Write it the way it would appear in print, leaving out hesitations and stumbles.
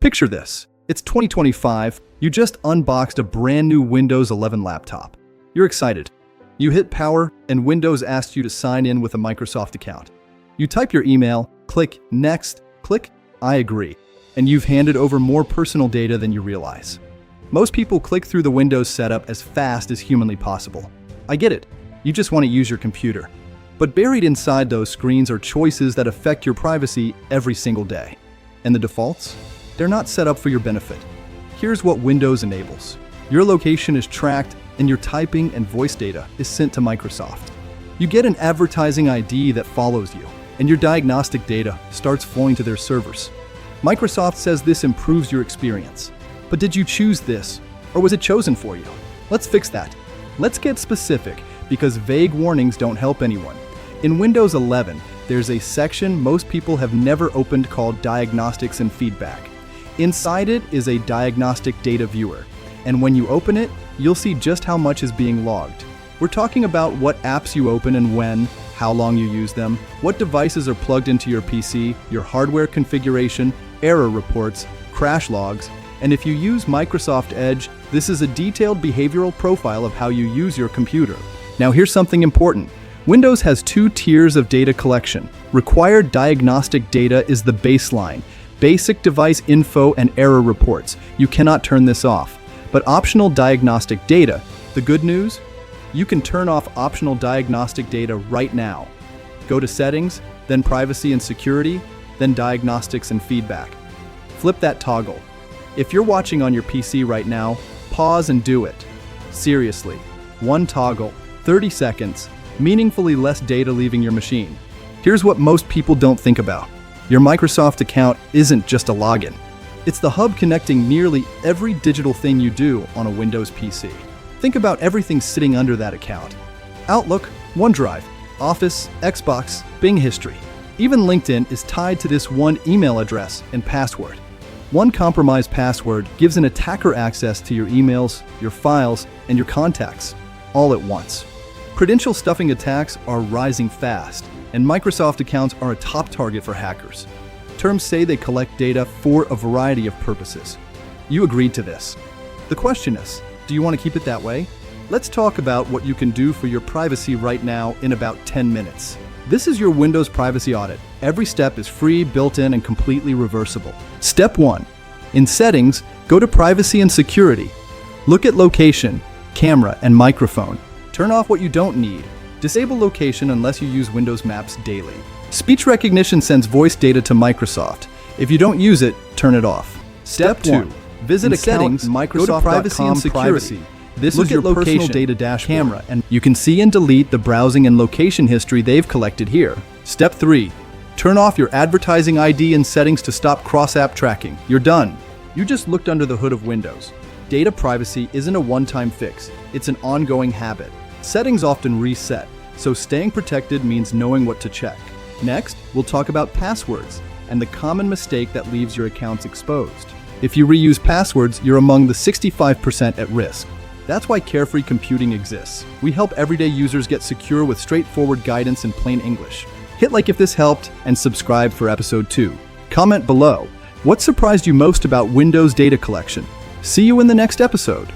Picture this. It's 2025. You just unboxed a brand new Windows 11 laptop. You're excited. You hit power, and Windows asks you to sign in with a Microsoft account. You type your email, click Next, click I agree, and you've handed over more personal data than you realize. Most people click through the Windows setup as fast as humanly possible. I get it. You just want to use your computer. But buried inside those screens are choices that affect your privacy every single day. And the defaults? They're not set up for your benefit. Here's what Windows enables. Your location is tracked, and your typing and voice data is sent to Microsoft. You get an advertising ID that follows you, and your diagnostic data starts flowing to their servers. Microsoft says this improves your experience. But did you choose this, or was it chosen for you? Let's fix that. Let's get specific, because vague warnings don't help anyone. In Windows 11, there's a section most people have never opened called Diagnostics and Feedback. Inside it is a diagnostic data viewer, and when you open it, you'll see just how much is being logged. We're talking about what apps you open and when, how long you use them, what devices are plugged into your PC, your hardware configuration, error reports, crash logs, and if you use Microsoft Edge, this is a detailed behavioral profile of how you use your computer. Now here's something important. Windows has two tiers of data collection. Required diagnostic data is the baseline. Basic device info and error reports. You cannot turn this off. But optional diagnostic data, the good news? You can turn off optional diagnostic data right now. Go to Settings, then Privacy and Security, then Diagnostics and Feedback. Flip that toggle. If you're watching on your PC right now, pause and do it. Seriously, one toggle, 30 seconds, meaningfully less data leaving your machine. Here's what most people don't think about. Your Microsoft account isn't just a login. It's the hub connecting nearly every digital thing you do on a Windows PC. Think about everything sitting under that account. Outlook, OneDrive, Office, Xbox, Bing history. Even LinkedIn is tied to this one email address and password. One compromised password gives an attacker access to your emails, your files, and your contacts, all at once. Credential stuffing attacks are rising fast, and Microsoft accounts are a top target for hackers. Terms say they collect data for a variety of purposes. You agreed to this. The question is, do you want to keep it that way? Let's talk about what you can do for your privacy right now in about 10 minutes. This is your Windows privacy audit. Every step is free, built-in, and completely reversible. Step 1. In Settings, go to Privacy and Security. Look at Location, Camera, and Microphone. Turn off what you don't need. Disable location unless you use Windows Maps daily. Speech recognition sends voice data to Microsoft. If you don't use it, turn it off. Step 2. Visit Settings, Microsoft Privacy and Security. This is your personal data dashboard. Camera, and you can see and delete the browsing and location history they've collected here. Step 3. Turn off your advertising ID and settings to stop cross-app tracking. You're done. You just looked under the hood of Windows. Data privacy isn't a one-time fix. It's an ongoing habit. Settings often reset, so staying protected means knowing what to check. Next, we'll talk about passwords and the common mistake that leaves your accounts exposed. If you reuse passwords, you're among the 65% at risk. That's why Carefreecomputing exists. We help everyday users get secure with straightforward guidance in plain English. Hit like if this helped, and subscribe for episode 2. Comment below. What surprised you most about Windows data collection? See you in the next episode.